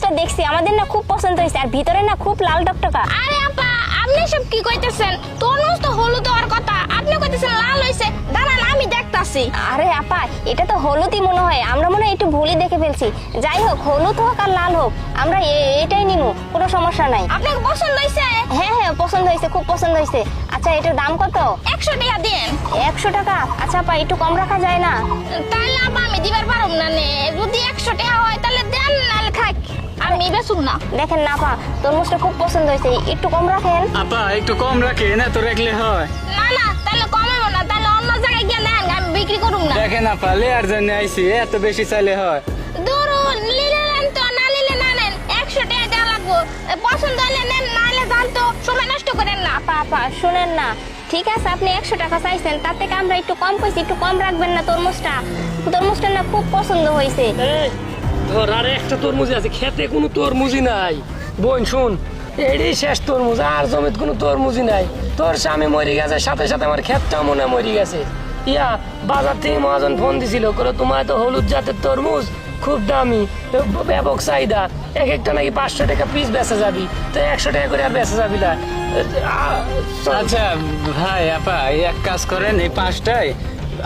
তরমুজটা দেখছি, আমাদের না খুব পছন্দ হয়েছে, আর ভিতরে না খুব লাল টকটকা। আরে আপা আপনি সব কি কইতেছেন? তরমুজ তো হলুদ হওয়ার কথা, আপনি কইতেছেন লাল হইছে। দাঁড়ান আমি দেখতাছি। আরে আপা, এটা তো হলুদই মনে হয়, আমরা মনে হয় একটু ভুলই দেখে ফেলছি। যাই হোক, হলুদ হোক আর লাল হোক, আমরা এটাই নিবো, কোনো সমস্যা নাই। আপনাকে পছন্দ হইছে? হ্যাঁ হ্যাঁ, পছন্দ হয়েছে, খুব পছন্দ হয়েছে। আচ্ছা, এটার দাম কত? 100 টাকা দেন। 100 টাকা? আচ্ছা আপা, একটু কম রাখা যায় না? তাহলে আপা আমি দিবার পারব না নে। যদি 100 টাকা হয় তাহলে দেন, নাহলে থাক, আমি বেচুম না। দেখেন না আপা, তরমুজটা খুব পছন্দ হয়েছে, একটু কম রাখেন। আপা একটু কম রাখে না তো রাখলে হয়। না না, তাহলে কমাবো না, তাহলে অন্য জায়গায় গিয়ে দেন, আমি বিক্রি করুম না। দেখেন আপা, লেয়ার জন্য আইছি, এত বেশি চাইলে হয়? ধরুন নিলে নেন তো, না নিলে না নেন, 100 টাকা দেওয়া লাগবো। পছন্দ হলে নেন, নাহলে যান তো, সময় নষ্ট করেন না। আপা আপা শুনেন না, ঠিক আছে আপনি 100 টাকা চাইছেন, তার থেকে আমরা একটু কম কইছি, একটু কম রাখবেন না? তরমুজটা না খুব পছন্দ হয়েছে। ধর আরে একটা তরমুজ আছে, খেতে কোনো তরমুজই নাই। বোন শুন, এটাই শেষ তরমুজ, আর জমিতে কোনো তরমুজই নাই। তোর স্বামী মরে গেছে, সাথে সাথে আমার ক্ষেতটাও মনে হয় মরে গেছে। ইয়া বাজার থেকে মহাজন ফোন দিছিল, করে তোমার তো হলুদ জাতের তরমুজ খুব দামি, ব্যাপক চাহিদা, এক একটা নাকি 500 টাকা পিস বেচা যাবি, তো 100 টাকা করে আর বেচা যাবি না। আচ্ছা ভাই, আপা এক কাজ করেন, এই 5টাই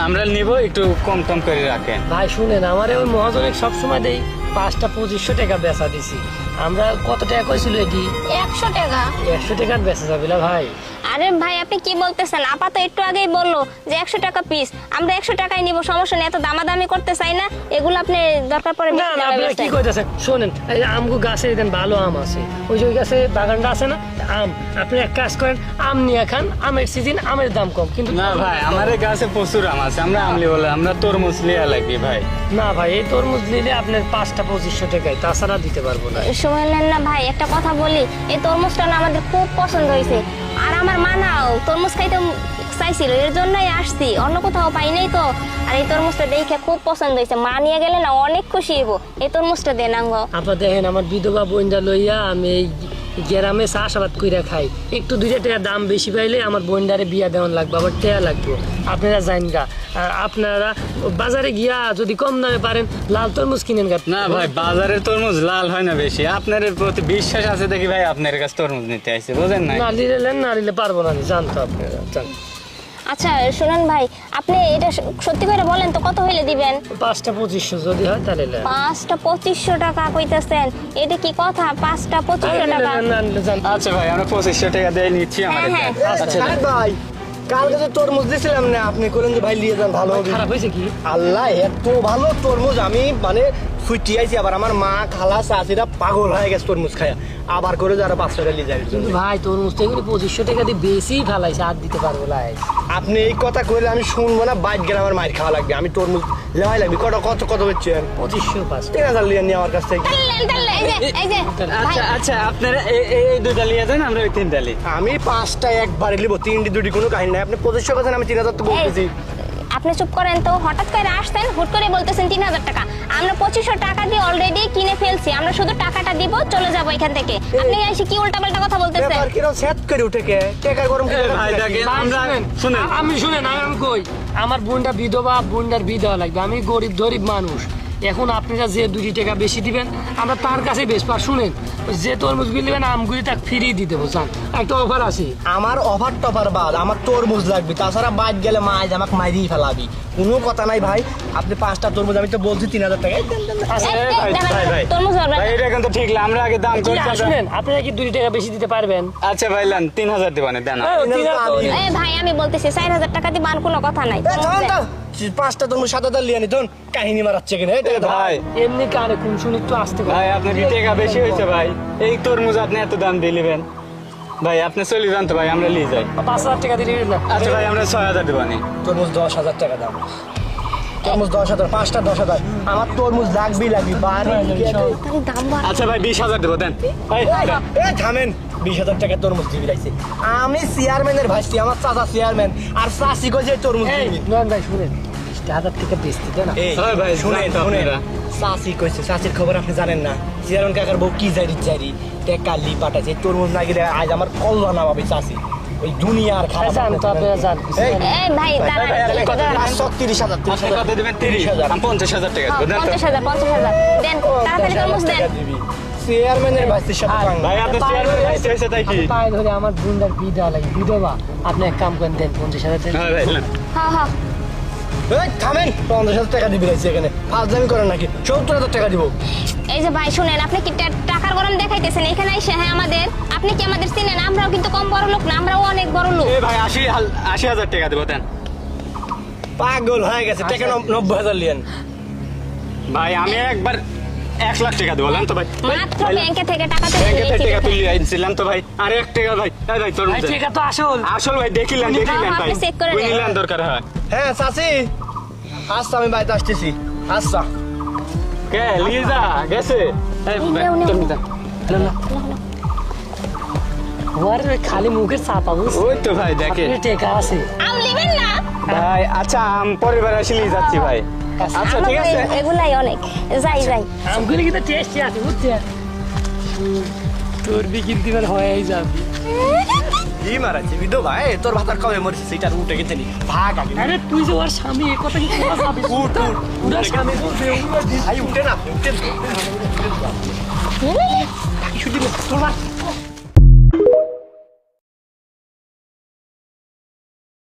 আমরা নিব, একটু কম কম করে রাখেন। ভাই শুনেন, আমার ওই মহাজনের সবসময় দেই 5টা 2500 টাকা বেচা দিছি। আমরা কত টাকা কইছিল এটি? 100 টাকা। 100 টাকার বেচা যাবি না ভাই? আরে ভাই, আপনি কি বলতেছেন? আপা তো একটু আগেই বললো যে 100 টাকা পিস, আমরা 100 টাকায় নিব, সমস্যা নেই, এত দামাদামি করতে চাই না। এগুলো আপনি দরকার পড়ে না না, আপনারা কি কইতেছেন? শোনেন, এই যে আমগো গাছে দেন ভালো আম আছে, ওই যে ওই গাছে বাগানটা আছে না, আম। আপনি এক কাজ করেন, আম নিয়ে খান, আমের সিজন, আমের দাম কম। কিন্তু না ভাই, আমার এই গাছে প্রচুর আম আছে, আমরা আমলি বলে আমরা তরমুজ লিয়া লাগবে ভাই। না ভাই, এই তরমুজ নিলে আপনার 5টা 2500 টাকায়, তাছাড়া দিতে পারবো না। শুনলেন না ভাই, একটা কথা বলি, এই তরমুজটা না আমাদের খুব পছন্দ হয়েছে, আর আমার মা না তরমুজ খাইতে চাইছিল, এর জন্যই আসছি, অন্য কোথাও পাই নাই তো। আর এই তরমুজটা দেখে খুব পছন্দ হয়েছে, মা নিয়ে গেলে না অনেক খুশি হইব। এই তরমুজটা দেন আঙ্গ। আপনার দেখেন, আমার বিধবা বোনটা লইয়া আমি এই গ্রামে চাষাবাদ কইরা খাই, একটু 2 টাকা দাম বেশি পাইলে আমার বোনটারে বিয়া দেওয়ান লাগবে, আবার টেয়া লাগবে। আপনারা জানেন গা, আর আপনারা বাজারে গিয়া যদি কম দামে পারেন লাল তরমুজ কিনেন গা। না ভাই, বাজারের তরমুজ লাল হয় না বেশি, আপনার প্রতি বিশ্বাস আছে দেখি ভাই আপনার কাছে তরমুজ নিতে আইছে, বুঝেন না? না নিলে নেন, না নিলে পারবো না, জানতো আপনারা জান। আচ্ছা শুনেন ভাই, আপনি এটা সত্যি করে বলেন তো, কত হইলে দিবেন? 5টা 2500 যদি হয় তাহলে নেন। 5টা 2500 টাকা কইতেছেন? এটা কি কথা? 5টা 2500 টাকা? না নিলে জান। আচ্ছা ভাই, আমরা 2500 টাকা দিয়ে নিচ্ছি আমাদের। হ্যাঁ, আচ্ছা আরে ভাই, কালকে যে তরমুজ দিয়েছিলাম না, আপনি করেন যে ভাই নিয়ে যান, ভালো হবে। খারাপ হয়েছে কি? আল্লাহ, এত ভালো তরমুজ, আমি মানে ফুটি আইছি। আবার আমার মা খালা চাচিরা পাগল হয়ে গেছে তরমুজ খায়া, আবার করে যারা 500 টাকা নিয়ে যাবে। কিন্তু ভাই তরমুজ তো এগুলো 2500 টাকা দিয়ে বেশি ফেলাইছে, আর দিতে পারবো না। আপনি এই কথা কইলে আমি শুনবো না, বাইট গেলে আমার মায়ের খাওয়া লাগবে। আমি তরমুজ লেওয়াই লাগবে। কত কত কত হচ্ছেন? 2500 5। 3000 নিয়ে নিয়ে আমার কাছ থেকে। এই যে ভাই, আচ্ছা আচ্ছা, আপনারা এই দুইটা লিয়ে যান, আমরা ওই 3টা লি। আমি 5টা একবারে নিব, 3টি 2টি কোনো কাহিনী নাই। আপনি 2500 কথা, আমি 3000 তো বলতেছি। আপনি চুপ করেন তো, হঠাৎ করে আসছেন, হুট করে বলতেছেন 3000 টাকা। আমরা 2500 টাকা দিয়ে অলরেডি কিনে ফেলছি, আমরা শুধু টাকাটা দিব, চলে যাবো এখান থেকে। আপনি এসে কি উল্টাপাল্টা কথা বলতেছেন? ব্যাপার কিরকম সেট করে উঠে কে টাকা গরম করে ভাই দেখেন, আমরা শুনেন, আমি শুনেন, আমি কই আমার বোনটা বিধবা, বোনটার বিধবা লাগবে, আমি গরিব গরিব মানুষ। এখন আপনারা যে 2 টাকা বেশি দিবেন, আমরা তার কাছে বেশি। আর শুনেন, যে তরমুজগুলি দিবেন আমগুলি তাকে ফ্রি দিয়ে দেবো, জান, একটা অফার আছে। আমার অফার টফার বাদ, আমার তরমুজ লাগবে, তাছাড়া বাইক গেলে মাছ আমাকে মাইরিয়ে ফেলাবি, কোনো কথা নাই ভাই। আপনি 5টা তরমুজ, আমি তো বলছি 3000 টাকা। এই, ভাই, দাঁড়ান, ভাই। তরমুজ ধরবেন। ভাই এটা কিন্তু ঠিক না, আমরা আগে দাম করি। শুনেন, আপনারা কি 2 টাকা বেশি দিতে পারবেন? আচ্ছা ভাই, লান 3000 দিবানে দেন। এই ভাই, আমি বলতেছি 4000 টাকা দিবেন, আর কোনো কথা নাই। 5টা তরমুজ 7000 লিয়ে নি, তোন কাহিনী মারাচ্ছে কিনা এটা ভাই এমনি কানে কোন শুনি একটু আসতে ভাই, আপনার কি টাকা বেশি হয়েছে ভাই? এই তরমুজ আপনি এত দাম দিয়ে নেবেন ভাই? আপনি চলে যান তো ভাই, আমরা নিয়ে যাই। 5000 টাকা দিলে না। আচ্ছা ভাই, আমরা 6000 দিবানি। তরমুজ 10000 টাকা দাম, তরমুজ 10000, 5টা 10000। আমার তরমুজ লাগবেই লাগবে বাড়ি। দাম বাড়। আচ্ছা ভাই, 20000 দেবো দেন। ভাই এ থামেন, 20000 টাকা তরমুজ দিবি রাইছে। আমি চেয়ারম্যানের ভাইছি, আমার চাচা চেয়ারম্যান, আর চাচি কই যে তরমুজ এই দিবি। নন ভাই শুনেন, 20000 টাকা বেচতে দেন না। এই হয় ভাই, শুনেন জানতো শুনেন, আপনারা। চাচি কইছে, চাচির খবর আপনি জানেন না? চেয়ারম্যান কাকার বউ কি জারি টাকা লি পাঠাইছে, তরমুজ না গেলে আজ আমার কল্লা না পাবে চাচি। ওই দুনিয়ার খারাপ জান তো আপনারা জান। এই, এই ভাই, দাঁড়ান, দাঁড়ান। 30,000 আপনি কত দেবেন? 30,000। আমি 50,000 টাকা দেবো দেন তো। 50,000 দেন, তাড়াতাড়ি তরমুজ দেন। চেয়ারম্যানের বাচ্চার সাথে পাঙ্গা। ভাই আপনার চেয়ারম্যান ভাইসে হয়েছে তাই কি? পায়ে ধরে আমার বোনটার বিয়ে লাগে বিধবা আপনি এক কাম করেন দেন 50,000 দেন হ্যাঁ ভাই নেন। হ্যাঁ হ্যাঁ এই থামেন, 50,000 টাকা দিবি রাইছি এখানে, ফাজলামি করেন নাকি? 70,000 টাকা দিব। এই যে ভাই শুনেন, আপনি কি টাকার গরম দেখাইতেছেন এখানে এসে? হ্যাঁ আমাদের, আপনি কি আমাদের চিনেন? আমরাও কিন্তু কম বড় লোক না, আমরাও অনেক বড় লোক। এ ভাই 80,000 টাকা দেবো দেন। পাগল হয়ে গেছে, টাকা 90,000 লিয়েন। ভাই আমি একবার 1 লাখ টাকা দেবো তো ভাই। মাত্র ব্যাংকে থেকে টাকা তুলে ব্যাংকে থেকে নিয়েছি। টাকা তুলে আনছিলাম তো ভাই, আর 1 টাকা ভাই। এই ভাই তোর ভাই টাকা তো আসল আসল ভাই দেখিলেন হ্যাঁ, ভাই, আপনি check করে নেন। নিলেন দরকার হয়। হ্যাঁ চাচি, আচ্ছা আমি বাড়িতে আসতেছি। আচ্ছা কে লিজা গেছে? এই নেও, নেও। তুমি দাও। না না ওর খালি মুখের চাপা বুঝ ওই তো ভাই দেখে টাকা আছে আম লিবেন না? ভাই। আচ্ছা পরিবার আসলেই যাচ্ছি ভাই। আচ্ছা ঠিক আছে। আমাদের এগুলাই অনেক। যাই যাই। আমগুলি কিন্তু টেস্টি আছে বুঝছেন তোর বি কিনতে পারে হয়েই যাবে কি মারাচ্ছি বিদো ভাই, তোর ভাতার কবে মরেছে সেটা উঠে গেছে নি, ভাগ আগে। আরে তুই যে ওর স্বামী এ কথা কি তোরা যাবি উঠ উঠ, ওরা স্বামী বলছে ভাই উঠে না, উঠে না। তোর